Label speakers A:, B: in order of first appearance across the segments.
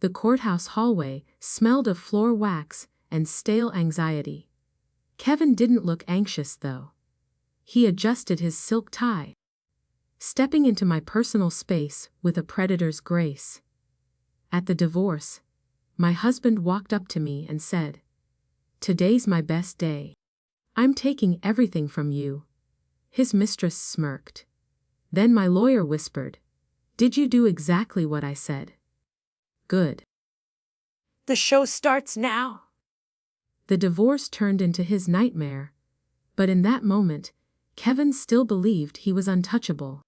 A: The courthouse hallway smelled of floor wax and stale anxiety. Kevin didn't look anxious, though. He adjusted his silk tie, stepping into my personal space with a predator's grace. At the divorce, my husband walked up to me and said, "Today's my best day. I'm taking everything from you." His mistress smirked. Then my lawyer whispered, "Did you do exactly what I said?" "Good.
B: The show starts now."
A: The divorce turned into his nightmare, but in that moment, Kevin still believed he was untouchable.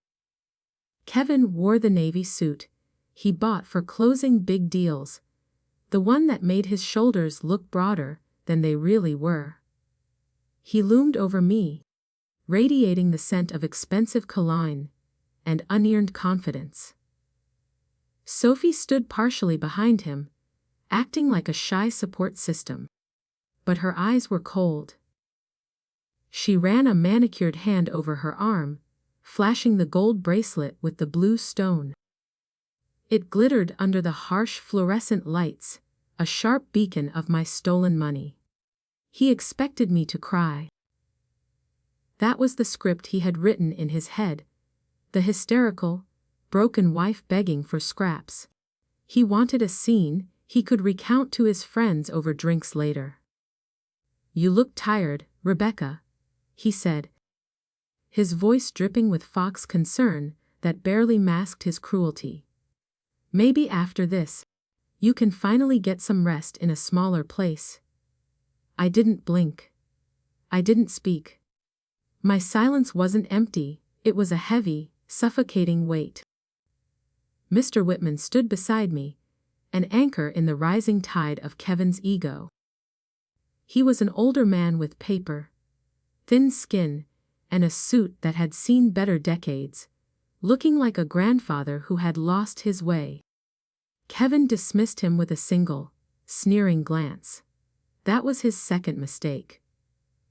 A: Kevin wore the navy suit he bought for closing big deals, the one that made his shoulders look broader than they really were. He loomed over me, radiating the scent of expensive cologne and unearned confidence. Sophie stood partially behind him, acting like a shy support system. But her eyes were cold. She ran a manicured hand over her arm, flashing the gold bracelet with the blue stone. It glittered under the harsh fluorescent lights, a sharp beacon of my stolen money. He expected me to cry. That was the script he had written in his head, the hysterical, broken wife begging for scraps. He wanted a scene he could recount to his friends over drinks later. "You look tired, Rebecca," he said, his voice dripping with fox concern that barely masked his cruelty. "Maybe after this, you can finally get some rest in a smaller place." I didn't blink. I didn't speak. My silence wasn't empty, it was a heavy, suffocating weight. Mr. Whitman stood beside me, an anchor in the rising tide of Kevin's ego. He was an older man with paper, thin skin, and a suit that had seen better decades, looking like a grandfather who had lost his way. Kevin dismissed him with a single, sneering glance. That was his second mistake.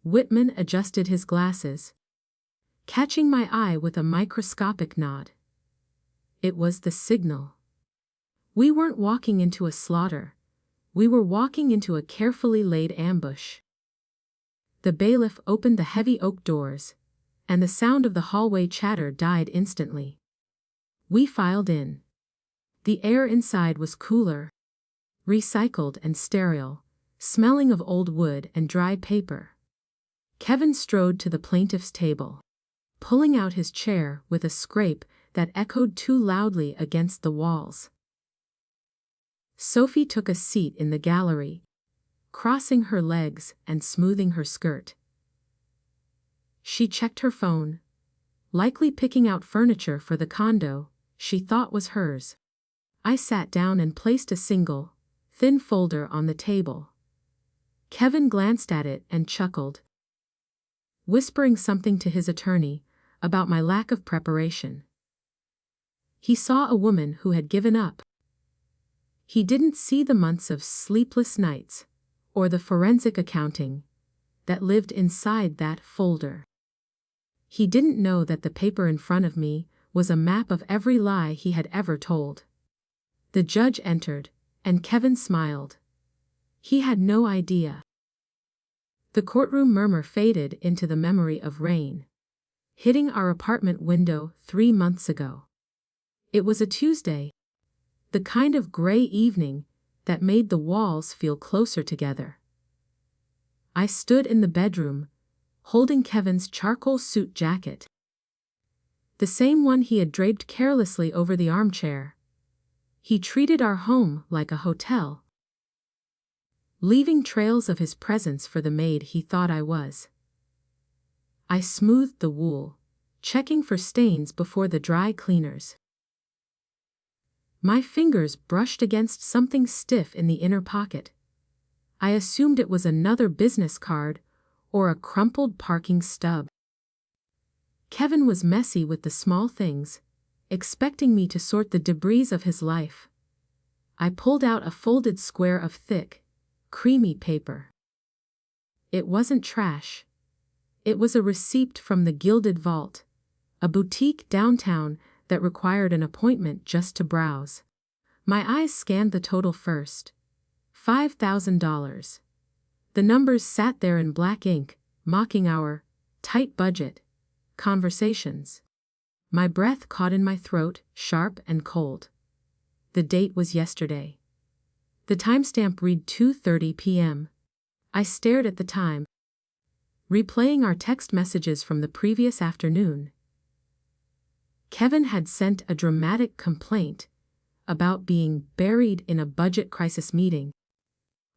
A: Whitman adjusted his glasses, catching my eye with a microscopic nod. It was the signal. We weren't walking into a slaughter. We were walking into a carefully laid ambush. The bailiff opened the heavy oak doors, and the sound of the hallway chatter died instantly. We filed in. The air inside was cooler, recycled and sterile, smelling of old wood and dry paper. Kevin strode to the plaintiff's table, pulling out his chair with a scrape that echoed too loudly against the walls. Sophie took a seat in the gallery, crossing her legs and smoothing her skirt. She checked her phone, likely picking out furniture for the condo she thought was hers. I sat down and placed a single, thin folder on the table. Kevin glanced at it and chuckled, whispering something to his attorney about my lack of preparation. He saw a woman who had given up. He didn't see the months of sleepless nights, or the forensic accounting that lived inside that folder. He didn't know that the paper in front of me was a map of every lie he had ever told. The judge entered, and Kevin smiled. He had no idea. The courtroom murmur faded into the memory of rain, hitting our apartment window 3 months ago. It was a Tuesday, the kind of gray evening that made the walls feel closer together. I stood in the bedroom, holding Kevin's charcoal suit jacket, the same one he had draped carelessly over the armchair. He treated our home like a hotel, leaving trails of his presence for the maid he thought I was. I smoothed the wool, checking for stains before the dry cleaners. My fingers brushed against something stiff in the inner pocket. I assumed it was another business card or a crumpled parking stub. Kevin was messy with the small things, expecting me to sort the debris of his life. I pulled out a folded square of thick, creamy paper. It wasn't trash. It was a receipt from the Gilded Vault, a boutique downtown that required an appointment just to browse. My eyes scanned the total first. $5,000. The numbers sat there in black ink, mocking our tight budget conversations. My breath caught in my throat, sharp and cold. The date was yesterday. The timestamp read 2:30 p.m. I stared at the time, replaying our text messages from the previous afternoon. Kevin had sent a dramatic complaint about being buried in a budget crisis meeting,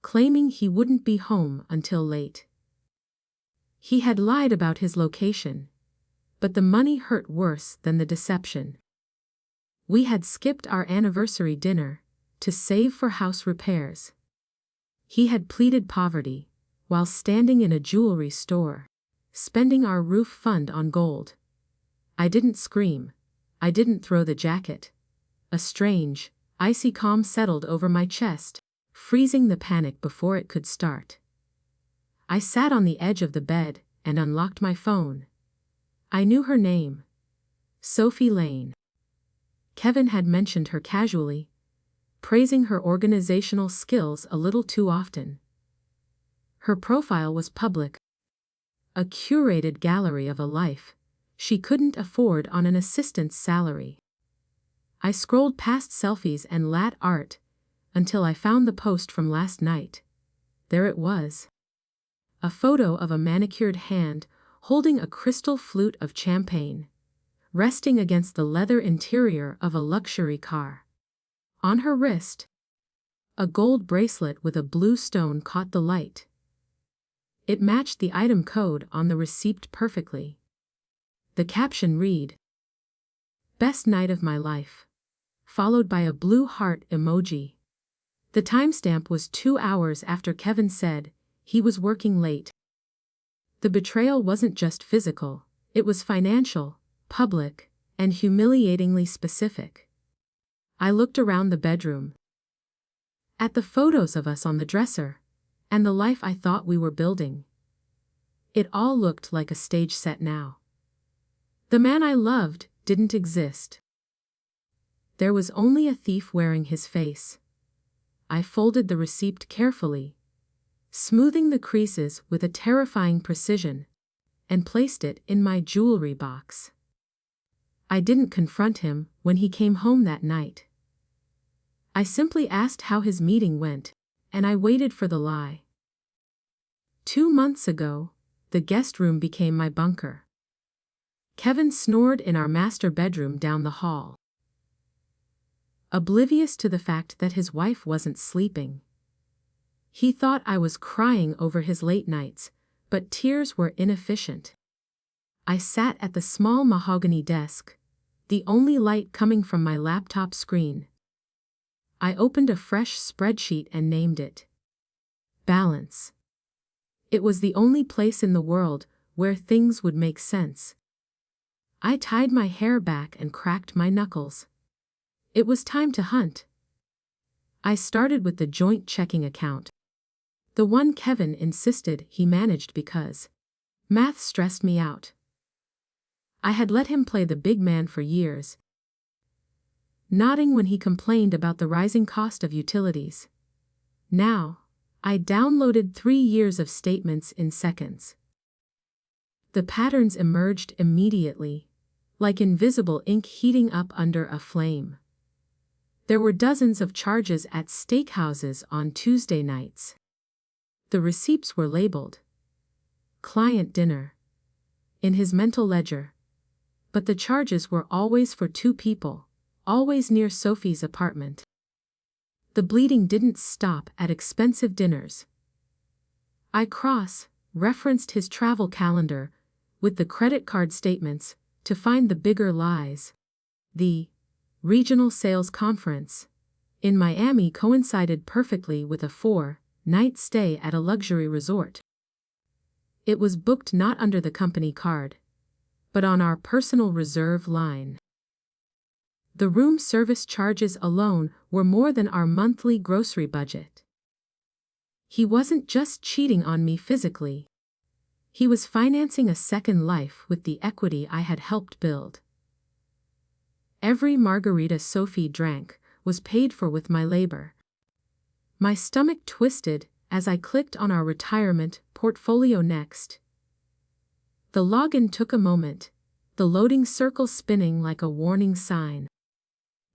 A: claiming he wouldn't be home until late. He had lied about his location, but the money hurt worse than the deception. We had skipped our anniversary dinner to save for house repairs. He had pleaded poverty while standing in a jewelry store, spending our roof fund on gold. I didn't scream. I didn't throw the jacket. A strange, icy calm settled over my chest, freezing the panic before it could start. I sat on the edge of the bed and unlocked my phone. I knew her name. Sophie Lane. Kevin had mentioned her casually, praising her organizational skills a little too often. Her profile was public, a curated gallery of a life she couldn't afford on an assistant's salary. I scrolled past selfies and lat art until I found the post from last night. There it was. A photo of a manicured hand holding a crystal flute of champagne, resting against the leather interior of a luxury car. On her wrist, a gold bracelet with a blue stone caught the light. It matched the item code on the receipt perfectly. The caption read, "Best night of my life," followed by a blue heart emoji. The timestamp was 2 hours after Kevin said he was working late. The betrayal wasn't just physical, it was financial, public, and humiliatingly specific. I looked around the bedroom, at the photos of us on the dresser, and the life I thought we were building. It all looked like a stage set now. The man I loved didn't exist. There was only a thief wearing his face. I folded the receipt carefully, smoothing the creases with a terrifying precision, and placed it in my jewelry box. I didn't confront him when he came home that night. I simply asked how his meeting went, and I waited for the lie. 2 months ago, the guest room became my bunker. Kevin snored in our master bedroom down the hall, oblivious to the fact that his wife wasn't sleeping. He thought I was crying over his late nights, but tears were inefficient. I sat at the small mahogany desk, the only light coming from my laptop screen. I opened a fresh spreadsheet and named it Balance. It was the only place in the world where things would make sense. I tied my hair back and cracked my knuckles. It was time to hunt. I started with the joint checking account, the one Kevin insisted he managed because math stressed me out. I had let him play the big man for years, nodding when he complained about the rising cost of utilities. Now, I downloaded 3 years of statements in seconds. The patterns emerged immediately, like invisible ink heating up under a flame. There were dozens of charges at steakhouses on Tuesday nights. The receipts were labeled client dinner in his mental ledger, but the charges were always for 2 people, always near Sophie's apartment. The bleeding didn't stop at expensive dinners. I cross-referenced his travel calendar with the credit card statements to find the bigger lies. The regional sales conference in Miami coincided perfectly with a 4-night stay at a luxury resort. It was booked not under the company card, but on our personal reserve line. The room service charges alone were more than our monthly grocery budget. He wasn't just cheating on me physically. He was financing a second life with the equity I had helped build. Every margarita Sophie drank was paid for with my labor. My stomach twisted as I clicked on our retirement portfolio next. The login took a moment, the loading circle spinning like a warning sign.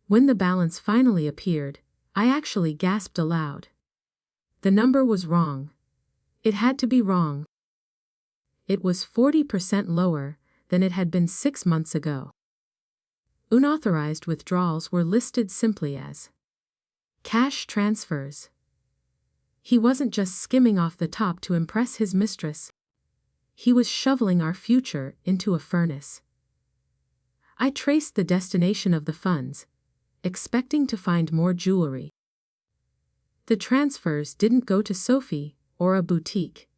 A: When the balance finally appeared, I actually gasped aloud. The number was wrong. It had to be wrong. It was 40% lower than it had been 6 months ago. Unauthorized withdrawals were listed simply as cash transfers. He wasn't just skimming off the top to impress his mistress. He was shoveling our future into a furnace. I traced the destination of the funds, expecting to find more jewelry. The transfers didn't go to Sophie or a boutique.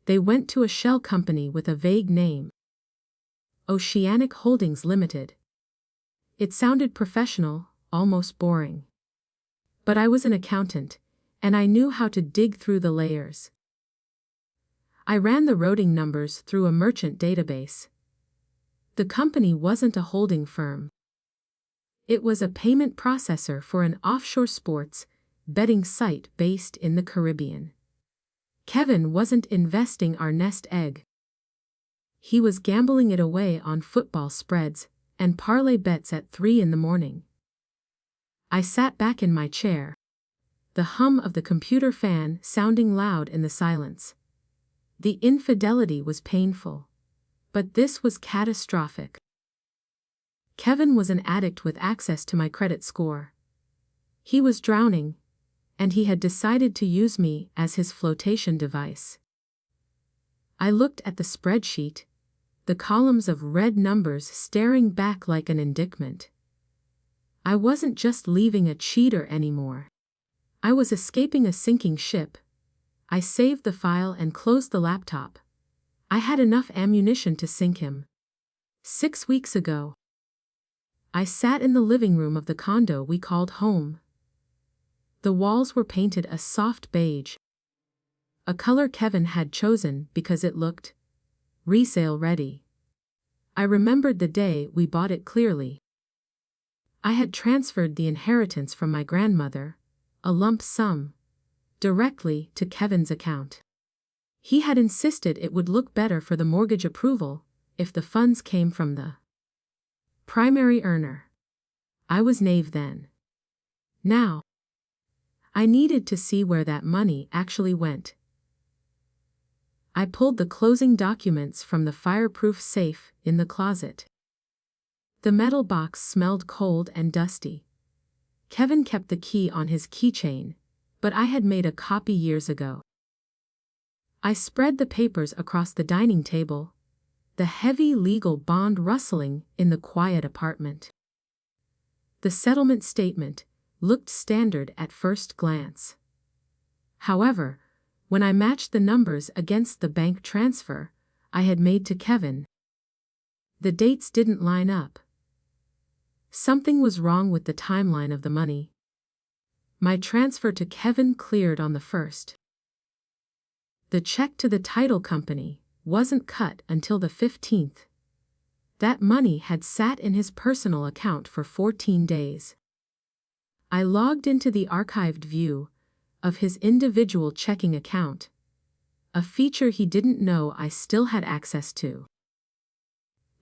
A: They went to a shell company with a vague name. Oceanic Holdings Limited. It sounded professional, almost boring. But I was an accountant, and I knew how to dig through the layers. I ran the routing numbers through a merchant database. The company wasn't a holding firm. It was a payment processor for an offshore sports betting site based in the Caribbean. Kevin wasn't investing our nest egg. He was gambling it away on football spreads and parlay bets at 3 a.m. I sat back in my chair, the hum of the computer fan sounding loud in the silence. The infidelity was painful, but this was catastrophic. Kevin was an addict with access to my credit score. He was drowning, and he had decided to use me as his flotation device. I looked at the spreadsheet, the columns of red numbers staring back like an indictment. I wasn't just leaving a cheater anymore. I was escaping a sinking ship. I saved the file and closed the laptop. I had enough ammunition to sink him. 6 weeks ago, I sat in the living room of the condo we called home. The walls were painted a soft beige, a color Kevin had chosen because it looked resale ready. I remembered the day we bought it clearly. I had transferred the inheritance from my grandmother, a lump sum, directly to Kevin's account. He had insisted it would look better for the mortgage approval if the funds came from the primary earner. I was naive then. Now, I needed to see where that money actually went. I pulled the closing documents from the fireproof safe in the closet. The metal box smelled cold and dusty. Kevin kept the key on his keychain, but I had made a copy years ago. I spread the papers across the dining table, the heavy legal bond rustling in the quiet apartment. The settlement statement looked standard at first glance. However, when I matched the numbers against the bank transfer I had made to Kevin, the dates didn't line up. Something was wrong with the timeline of the money. My transfer to Kevin cleared on the 1st. The check to the title company wasn't cut until the 15th. That money had sat in his personal account for 14 days. I logged into the archived view of his individual checking account, a feature he didn't know I still had access to.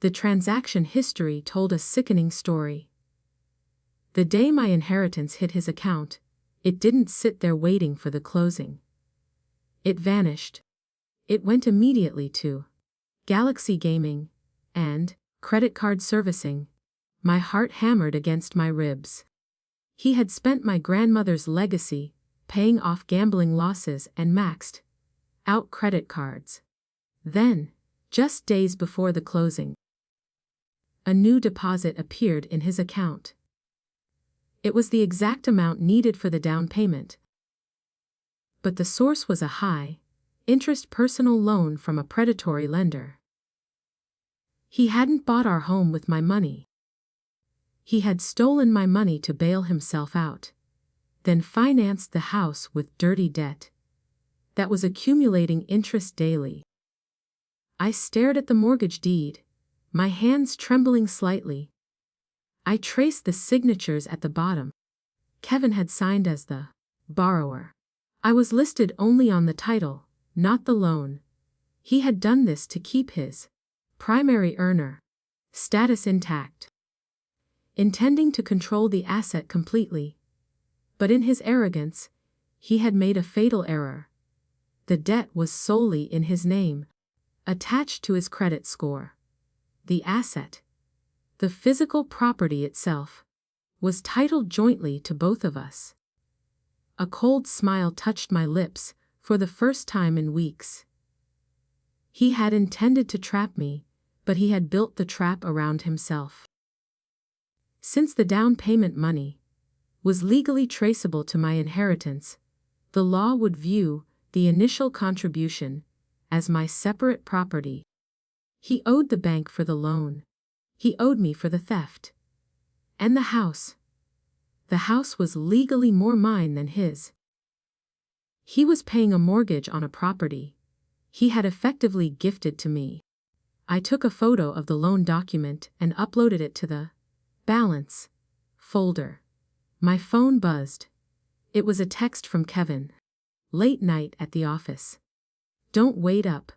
A: The transaction history told a sickening story. The day my inheritance hit his account, it didn't sit there waiting for the closing. It vanished. It went immediately to Galaxy Gaming and credit card servicing. My heart hammered against my ribs. He had spent my grandmother's legacy, paying off gambling losses and maxed out credit cards. Then, just days before the closing, a new deposit appeared in his account. It was the exact amount needed for the down payment. But the source was a high-interest personal loan from a predatory lender. He hadn't bought our home with my money. He had stolen my money to bail himself out, then financed the house with dirty debt that was accumulating interest daily. I stared at the mortgage deed, my hands trembling slightly. I traced the signatures at the bottom, Kevin had signed as the borrower. I was listed only on the title, not the loan. He had done this to keep his primary earner status intact, intending to control the asset completely. But in his arrogance, he had made a fatal error. The debt was solely in his name, attached to his credit score. The asset, the physical property itself, was titled jointly to both of us. A cold smile touched my lips for the first time in weeks. He had intended to trap me, but he had built the trap around himself. Since the down payment money was legally traceable to my inheritance, the law would view the initial contribution as my separate property. He owed the bank for the loan. He owed me for the theft. And the house. The house was legally more mine than his. He was paying a mortgage on a property he had effectively gifted to me. I took a photo of the loan document and uploaded it to the balance folder. My phone buzzed. It was a text from Kevin. Late night at the office. Don't wait up.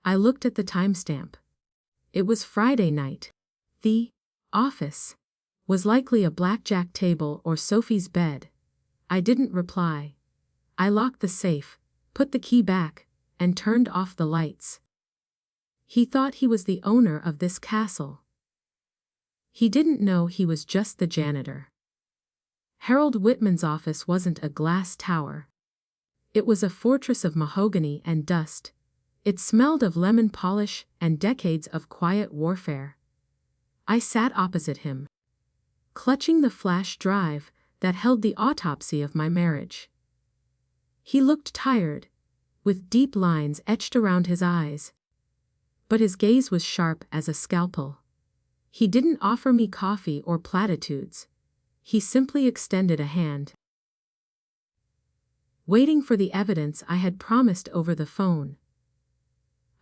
A: I looked at the timestamp. It was Friday night. The office was likely a blackjack table or Sophie's bed. I didn't reply. I locked the safe, put the key back, and turned off the lights. He thought he was the owner of this castle. He didn't know he was just the janitor. Harold Whitman's office wasn't a glass tower. It was a fortress of mahogany and dust. It smelled of lemon polish and decades of quiet warfare. I sat opposite him, clutching the flash drive that held the autopsy of my marriage. He looked tired, with deep lines etched around his eyes. But his gaze was sharp as a scalpel. He didn't offer me coffee or platitudes. He simply extended a hand. Waiting for the evidence I had promised over the phone.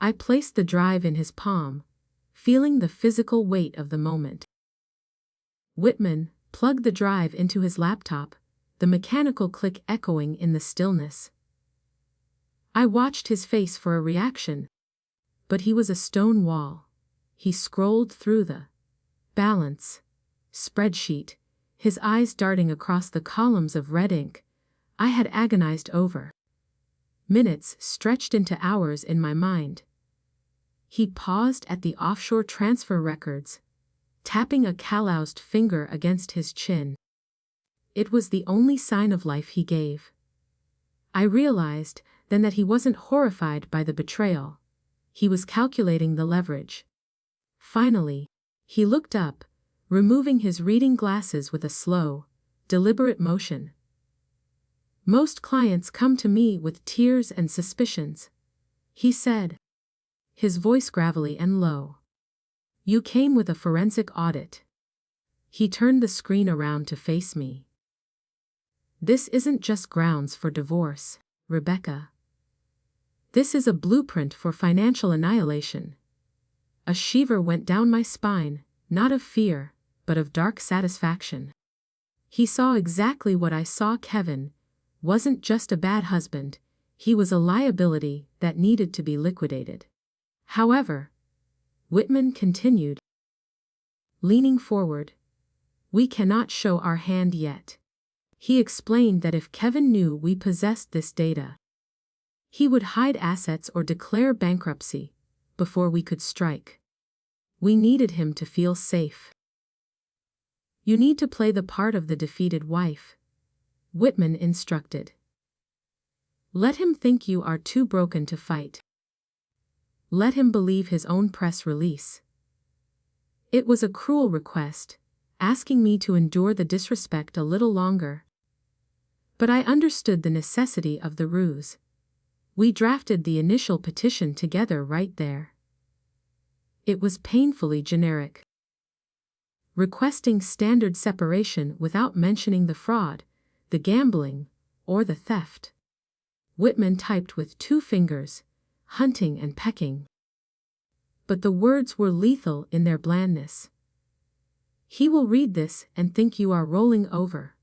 A: I placed the drive in his palm, feeling the physical weight of the moment. Whitman plugged the drive into his laptop, the mechanical click echoing in the stillness. I watched his face for a reaction, but he was a stone wall. He scrolled through the balance spreadsheet, his eyes darting across the columns of red ink I had agonized over. Minutes stretched into hours in my mind. He paused at the offshore transfer records, tapping a calloused finger against his chin. It was the only sign of life he gave. I realized then that he wasn't horrified by the betrayal. He was calculating the leverage. Finally, he looked up, removing his reading glasses with a slow, deliberate motion. Most clients come to me with tears and suspicions, he said, his voice gravelly and low. You came with a forensic audit. He turned the screen around to face me. This isn't just grounds for divorce, Rebecca. This is a blueprint for financial annihilation. A shiver went down my spine, not of fear, but of dark satisfaction. He saw exactly what I saw. Kevin wasn't just a bad husband, he was a liability that needed to be liquidated. However, Whitman continued, leaning forward, we cannot show our hand yet. He explained that if Kevin knew we possessed this data, he would hide assets or declare bankruptcy before we could strike. We needed him to feel safe. You need to play the part of the defeated wife, Whitman instructed. Let him think you are too broken to fight. Let him believe his own press release. It was a cruel request, asking me to endure the disrespect a little longer. But I understood the necessity of the ruse. We drafted the initial petition together right there. It was painfully generic. Requesting standard separation without mentioning the fraud, the gambling, or the theft. Whitman typed with 2 fingers, hunting and pecking. But the words were lethal in their blandness. He will read this and think you are rolling over,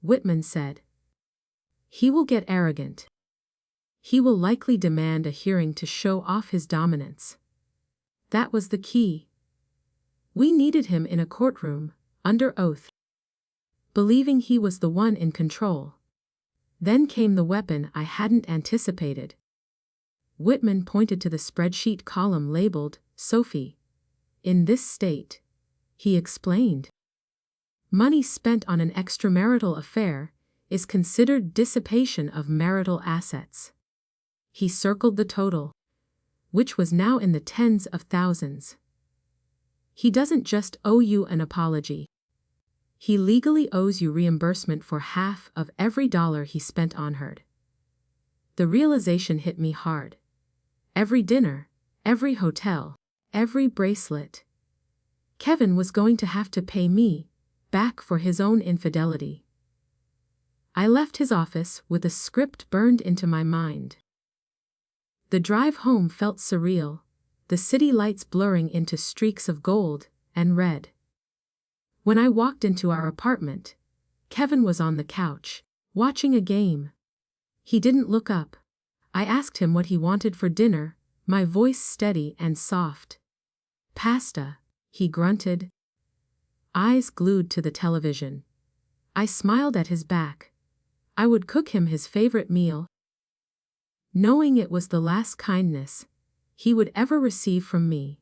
A: Whitman said. He will get arrogant. He will likely demand a hearing to show off his dominance. That was the key. We needed him in a courtroom, under oath, believing he was the one in control. Then came the weapon I hadn't anticipated. Whitman pointed to the spreadsheet column labeled, Sophie. In this state, he explained, money spent on an extramarital affair is considered dissipation of marital assets. He circled the total, which was now in the tens of thousands. He doesn't just owe you an apology. He legally owes you reimbursement for half of every dollar he spent on her. The realization hit me hard. Every dinner, every hotel, every bracelet. Kevin was going to have to pay me back for his own infidelity. I left his office with a script burned into my mind. The drive home felt surreal, the city lights blurring into streaks of gold and red. When I walked into our apartment, Kevin was on the couch, watching a game. He didn't look up. I asked him what he wanted for dinner, my voice steady and soft. Pasta, he grunted, eyes glued to the television. I smiled at his back. I would cook him his favorite meal, knowing it was the last kindness he would ever receive from me.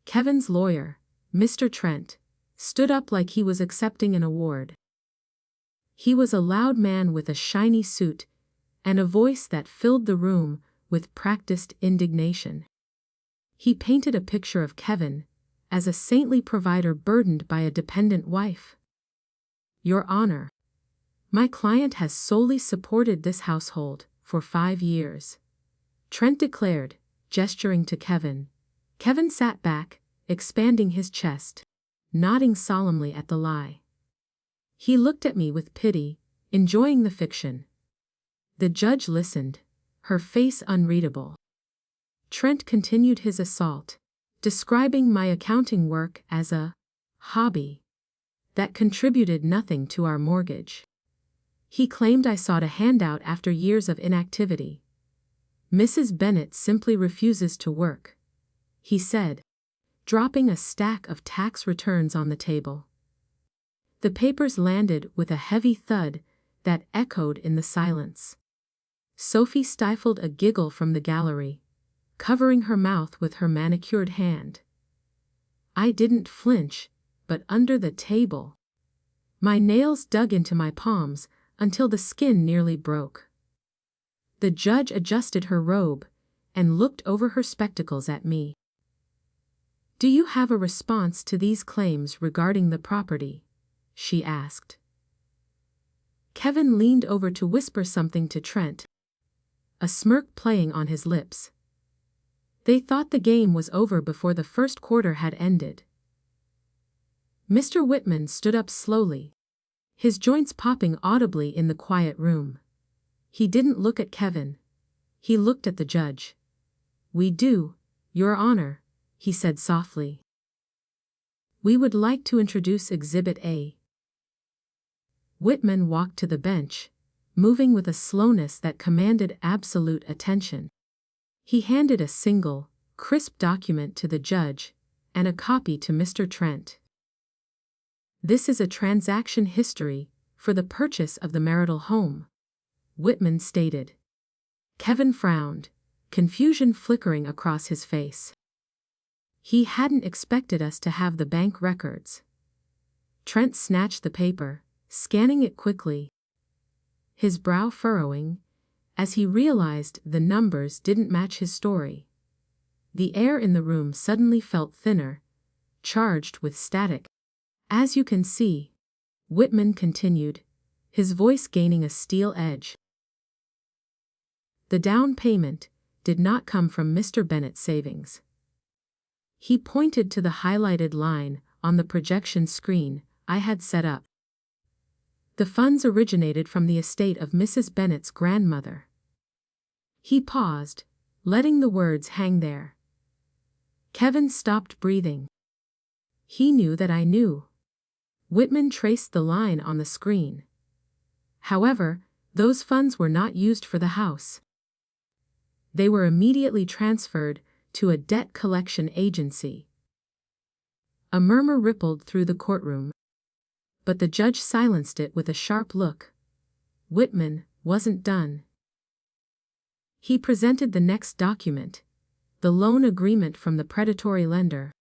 A: Kevin's lawyer, Mr. Trent, stood up like he was accepting an award. He was a loud man with a shiny suit and a voice that filled the room with practiced indignation. He painted a picture of Kevin as a saintly provider burdened by a dependent wife. Your Honor, my client has solely supported this household for 5 years, Trent declared, gesturing to Kevin. Kevin sat back, expanding his chest, nodding solemnly at the lie. He looked at me with pity, enjoying the fiction. The judge listened, her face unreadable. Trent continued his assault, describing my accounting work as a hobby that contributed nothing to our mortgage. He claimed I sought a handout after years of inactivity. Mrs. Bennett simply refuses to work, he said, dropping a stack of tax returns on the table. The papers landed with a heavy thud that echoed in the silence. Sophie stifled a giggle from the gallery, covering her mouth with her manicured hand. I didn't flinch, but under the table, my nails dug into my palms until the skin nearly broke. The judge adjusted her robe and looked over her spectacles at me. Do you have a response to these claims regarding the property? She asked. Kevin leaned over to whisper something to Trent, a smirk playing on his lips. They thought the game was over before the first quarter had ended. Mr. Whitman stood up slowly, his joints popping audibly in the quiet room. He didn't look at Kevin. He looked at the judge. We do, Your Honor, he said softly. We would like to introduce Exhibit A. Whitman walked to the bench, moving with a slowness that commanded absolute attention. He handed a single, crisp document to the judge and a copy to Mr. Trent. This is a transaction history for the purchase of the marital home, Whitman stated. Kevin frowned, confusion flickering across his face. He hadn't expected us to have the bank records. Trent snatched the paper, scanning it quickly, his brow furrowing, as he realized the numbers didn't match his story. The air in the room suddenly felt thinner, charged with static. As you can see, Whitman continued, his voice gaining a steel edge. The down payment did not come from Mr. Bennett's savings. He pointed to the highlighted line on the projection screen I had set up. The funds originated from the estate of Mrs. Bennett's grandmother. He paused, letting the words hang there. Kevin stopped breathing. He knew that I knew. Whitman traced the line on the screen. However, those funds were not used for the house. They were immediately transferred to a debt collection agency. A murmur rippled through the courtroom, but the judge silenced it with a sharp look. Whitman wasn't done. He presented the next document, the loan agreement from the predatory lender.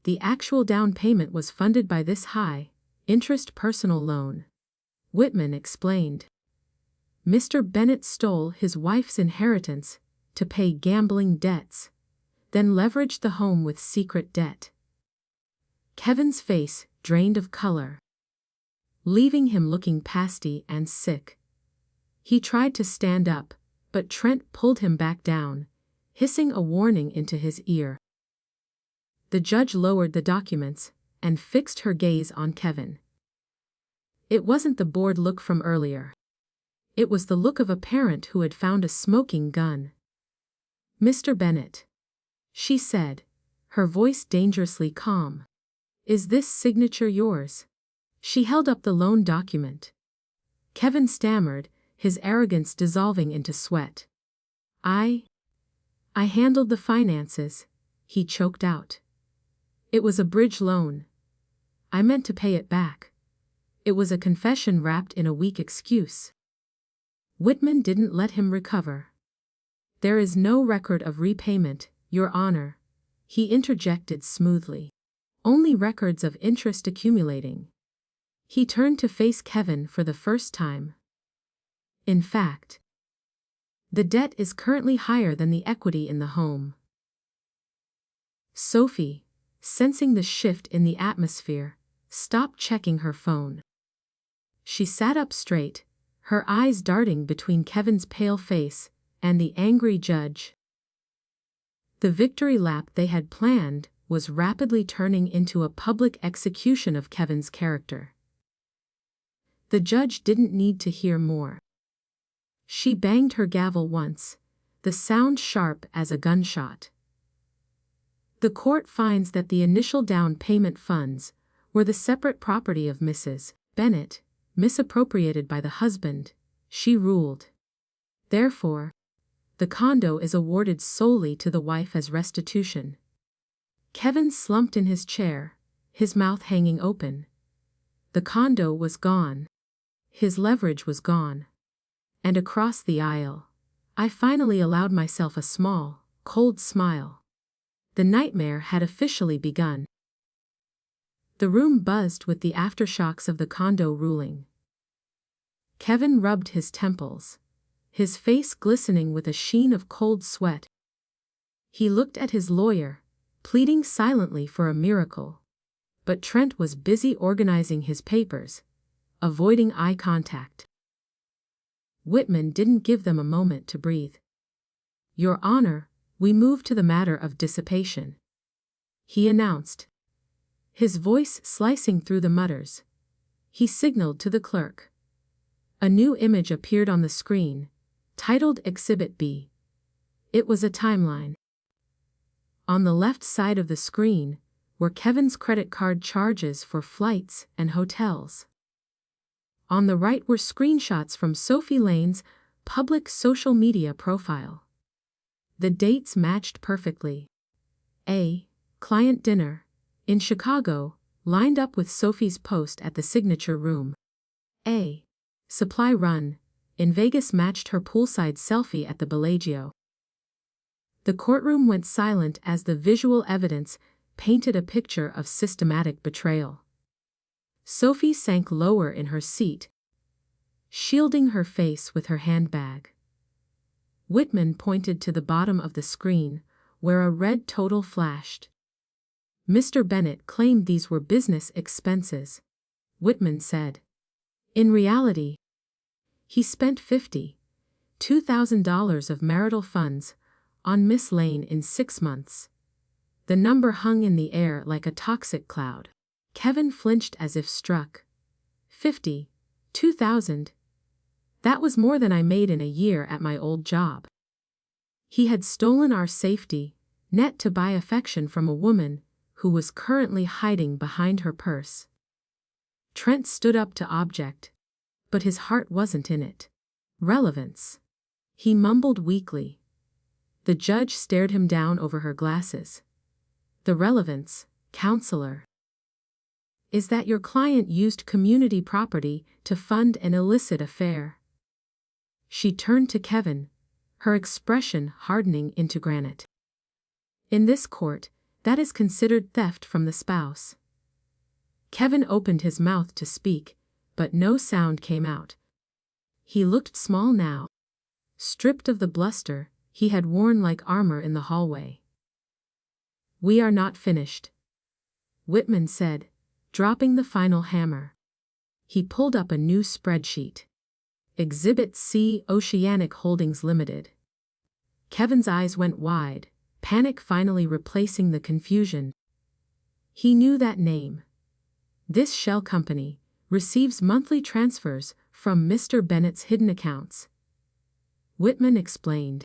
A: The actual down payment was funded by this high-interest personal loan. Whitman explained. Mr. Bennett stole his wife's inheritance to pay gambling debts, then leveraged the home with secret debt. Kevin's face drained of color, leaving him looking pasty and sick. He tried to stand up, but Trent pulled him back down, hissing a warning into his ear. The judge lowered the documents and fixed her gaze on Kevin. It wasn't the bored look from earlier. It was the look of a parent who had found a smoking gun. Mr. Bennett, she said, her voice dangerously calm. Is this signature yours? She held up the loan document. Kevin stammered, his arrogance dissolving into sweat. I handled the finances, he choked out. It was a bridge loan. I meant to pay it back. It was a confession wrapped in a weak excuse. Whitman didn't let him recover. There is no record of repayment, Your Honor, he interjected smoothly. Only records of interest accumulating. He turned to face Kevin for the first time. In fact, the debt is currently higher than the equity in the home. Sophie, sensing the shift in the atmosphere, stopped checking her phone. She sat up straight, her eyes darting between Kevin's pale face and the angry judge. The victory lap they had planned was rapidly turning into a public execution of Kevin's character. The judge didn't need to hear more. She banged her gavel once, the sound sharp as a gunshot. The court finds that the initial down payment funds were the separate property of Mrs. Bennett, misappropriated by the husband, she ruled. Therefore, the condo is awarded solely to the wife as restitution. Kevin slumped in his chair, his mouth hanging open. The condo was gone. His leverage was gone. And across the aisle, I finally allowed myself a small, cold smile. The nightmare had officially begun. The room buzzed with the aftershocks of the condo ruling. Kevin rubbed his temples, his face glistening with a sheen of cold sweat. He looked at his lawyer, pleading silently for a miracle. But Trent was busy organizing his papers, avoiding eye contact. Whitman didn't give them a moment to breathe. Your Honor, we move to the matter of dissipation, he announced, his voice slicing through the mutters. He signaled to the clerk. A new image appeared on the screen, titled Exhibit B. It was a timeline. On the left side of the screen were Kevin's credit card charges for flights and hotels. On the right were screenshots from Sophie Lane's public social media profile. The dates matched perfectly. A client dinner in Chicago lined up with Sophie's post at the signature room. A supply run in Vegas matched her poolside selfie at the Bellagio. The courtroom went silent as the visual evidence painted a picture of systematic betrayal. Sophie sank lower in her seat, shielding her face with her handbag. Whitman pointed to the bottom of the screen, where a red total flashed. Mr. Bennett claimed these were business expenses, Whitman said. In reality, he spent $52,000 of marital funds on Miss Lane in 6 months. The number hung in the air like a toxic cloud. Kevin flinched as if struck. 52,000. That was more than I made in a year at my old job. He had stolen our safety net to buy affection from a woman who was currently hiding behind her purse. Trent stood up to object. but his heart wasn't in it. Relevance. He mumbled weakly. The judge stared him down over her glasses. The relevance, counselor, is that your client used community property to fund an illicit affair. She turned to Kevin, her expression hardening into granite. In this court, that is considered theft from the spouse. Kevin opened his mouth to speak, but no sound came out. He looked small now, stripped of the bluster he had worn like armor in the hallway. "We are not finished," Whitman said, dropping the final hammer. He pulled up a new spreadsheet. Exhibit C, Oceanic Holdings Limited. Kevin's eyes went wide, panic finally replacing the confusion. He knew that name. This shell company receives monthly transfers from Mr. Bennett's hidden accounts. Whitman explained.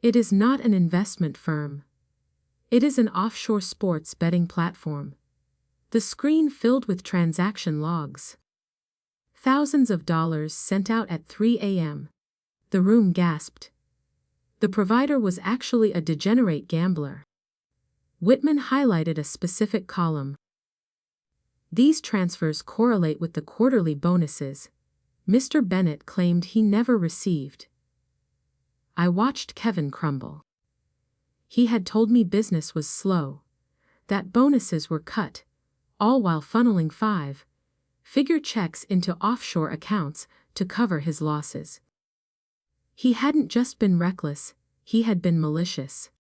A: It is not an investment firm. It is an offshore sports betting platform. The screen filled with transaction logs. Thousands of dollars sent out at 3 a.m. The room gasped. The provider was actually a degenerate gambler. Whitman highlighted a specific column. These transfers correlate with the quarterly bonuses Mr. Bennett claimed he never received. I watched Kevin crumble. He had told me business was slow, that bonuses were cut, all while funneling five-figure checks into offshore accounts to cover his losses. He hadn't just been reckless, he had been malicious.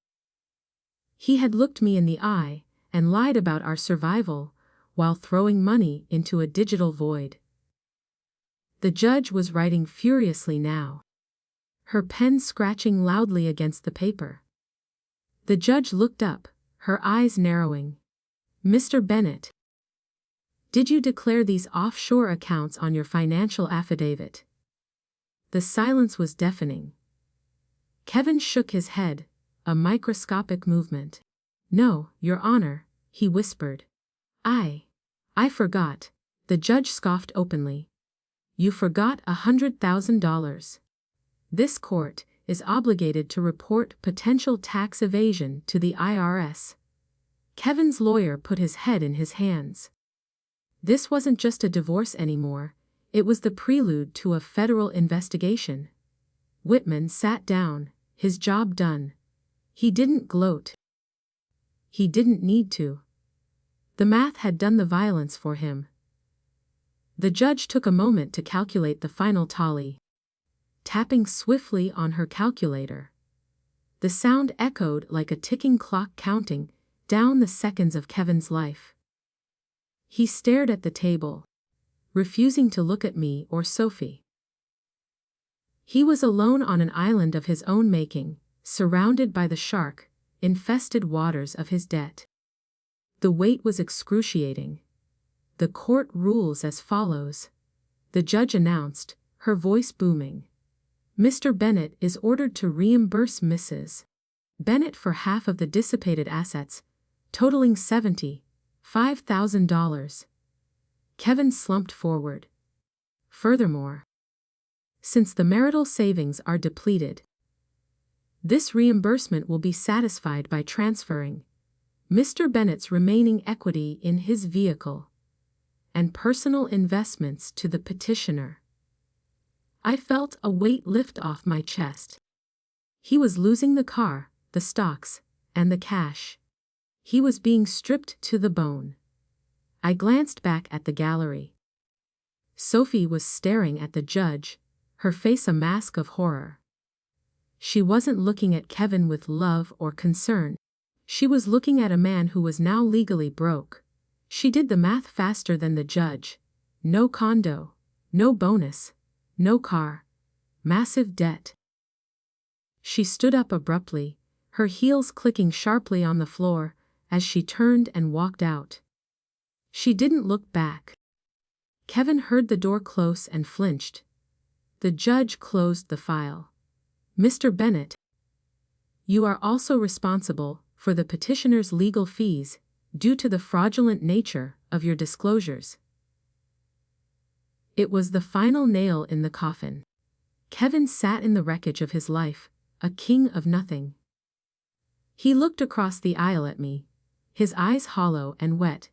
A: He had looked me in the eye and lied about our survival while throwing money into a digital void. The judge was writing furiously now, her pen scratching loudly against the paper. The judge looked up, her eyes narrowing. Mr. Bennett, did you declare these offshore accounts on your financial affidavit? The silence was deafening. Kevin shook his head, a microscopic movement. No, Your Honor, he whispered. I forgot. The judge scoffed openly. You forgot $100,000. This court is obligated to report potential tax evasion to the IRS. Kevin's lawyer put his head in his hands. This wasn't just a divorce anymore, it was the prelude to a federal investigation. Whitman sat down, his job done. He didn't gloat. He didn't need to. The math had done the violence for him. The judge took a moment to calculate the final tally, tapping swiftly on her calculator. The sound echoed like a ticking clock counting down the seconds of Kevin's life. He stared at the table, refusing to look at me or Sophie. He was alone on an island of his own making, surrounded by the shark-infested waters of his debt. The weight was excruciating. The court rules as follows, the judge announced, her voice booming. Mr. Bennett is ordered to reimburse Mrs. Bennett for half of the dissipated assets, totaling $75,000. Kevin slumped forward. Furthermore, since the marital savings are depleted, this reimbursement will be satisfied by transferring Mr. Bennett's remaining equity in his vehicle and personal investments to the petitioner. I felt a weight lift off my chest. He was losing the car, the stocks, and the cash. He was being stripped to the bone. I glanced back at the gallery. Sophie was staring at the judge, her face a mask of horror. She wasn't looking at Kevin with love or concern. She was looking at a man who was now legally broke. She did the math faster than the judge. No condo, no bonus, no car, massive debt. She stood up abruptly, her heels clicking sharply on the floor as she turned and walked out. She didn't look back. Kevin heard the door close and flinched. The judge closed the file. Mr. Bennett, you are also responsible for the petitioner's legal fees due to the fraudulent nature of your disclosures. It was the final nail in the coffin. Kevin sat in the wreckage of his life, a king of nothing. He looked across the aisle at me, his eyes hollow and wet.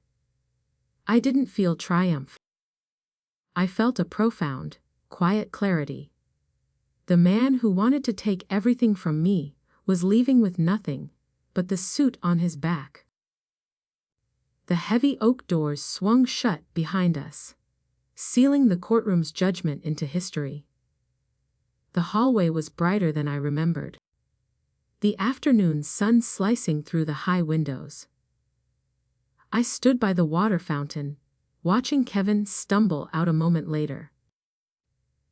A: I didn't feel triumph. I felt a profound, quiet clarity. The man who wanted to take everything from me was leaving with nothing but the suit on his back. The heavy oak doors swung shut behind us, sealing the courtroom's judgment into history. The hallway was brighter than I remembered, the afternoon sun slicing through the high windows. I stood by the water fountain, watching Kevin stumble out a moment later.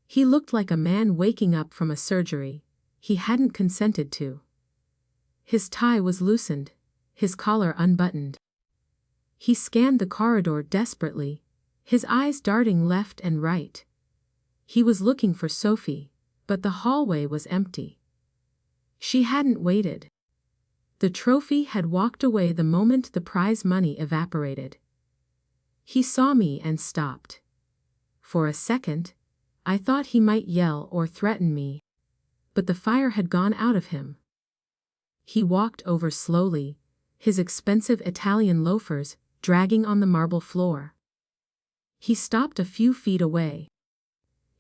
A: He looked like a man waking up from a surgery he hadn't consented to. His tie was loosened, his collar unbuttoned. He scanned the corridor desperately, his eyes darting left and right. He was looking for Sophie, but the hallway was empty. She hadn't waited. The trophy had walked away the moment the prize money evaporated. He saw me and stopped. For a second, I thought he might yell or threaten me, but the fire had gone out of him. He walked over slowly, his expensive Italian loafers dragging on the marble floor. He stopped a few feet away,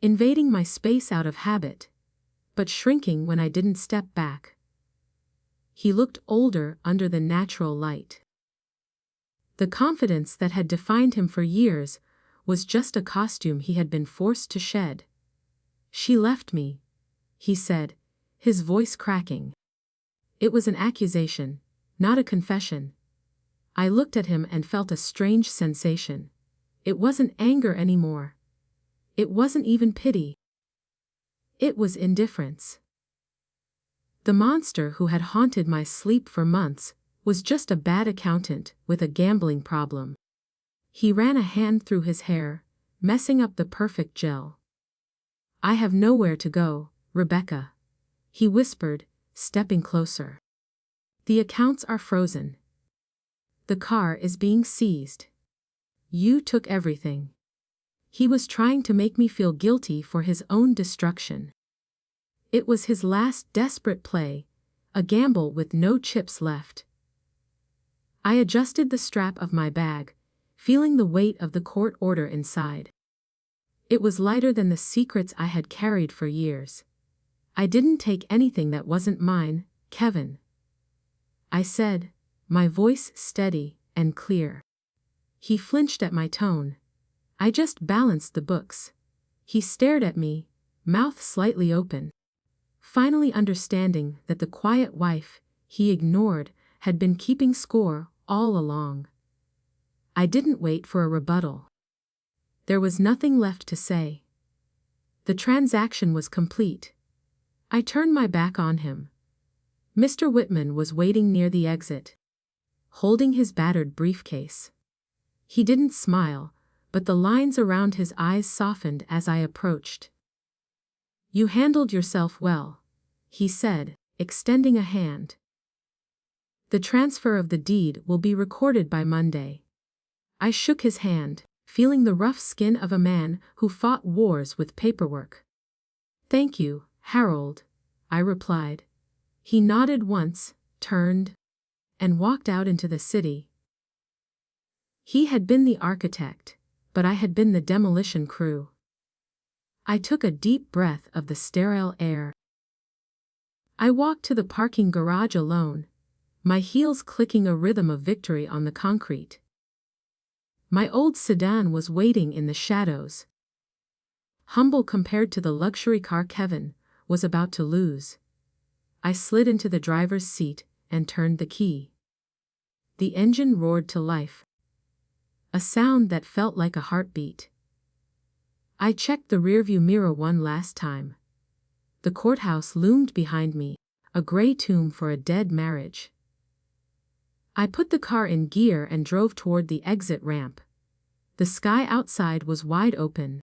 A: invading my space out of habit, but shrinking when I didn't step back. He looked older under the natural light. The confidence that had defined him for years was just a costume he had been forced to shed. "She left me," he said, his voice cracking. It was an accusation, not a confession. I looked at him and felt a strange sensation. It wasn't anger anymore. It wasn't even pity. It was indifference. The monster who had haunted my sleep for months was just a bad accountant with a gambling problem. He ran a hand through his hair, messing up the perfect gel. "I have nowhere to go, Rebecca," he whispered, stepping closer. "The accounts are frozen. The car is being seized. You took everything." He was trying to make me feel guilty for his own destruction. It was his last desperate play, a gamble with no chips left. I adjusted the strap of my bag, feeling the weight of the court order inside. It was lighter than the secrets I had carried for years. "I didn't take anything that wasn't mine, Kevin," I said, my voice steady and clear. He flinched at my tone. I just balanced the books. He stared at me, mouth slightly open, finally understanding that the quiet wife he ignored had been keeping score all along. I didn't wait for a rebuttal. There was nothing left to say. The transaction was complete. I turned my back on him. Mr. Whitman was waiting near the exit, holding his battered briefcase. He didn't smile, but the lines around his eyes softened as I approached. "You handled yourself well," he said, extending a hand. "The transfer of the deed will be recorded by Monday." I shook his hand, feeling the rough skin of a man who fought wars with paperwork. "Thank you, Harold," I replied. He nodded once, turned, and walked out into the city. He had been the architect, but I had been the demolition crew. I took a deep breath of the sterile air. I walked to the parking garage alone, my heels clicking a rhythm of victory on the concrete. My old sedan was waiting in the shadows. Humble compared to the luxury car Kevin was about to lose. I slid into the driver's seat and turned the key. The engine roared to life, a sound that felt like a heartbeat. I checked the rearview mirror one last time. The courthouse loomed behind me, a gray tomb for a dead marriage. I put the car in gear and drove toward the exit ramp. The sky outside was wide open,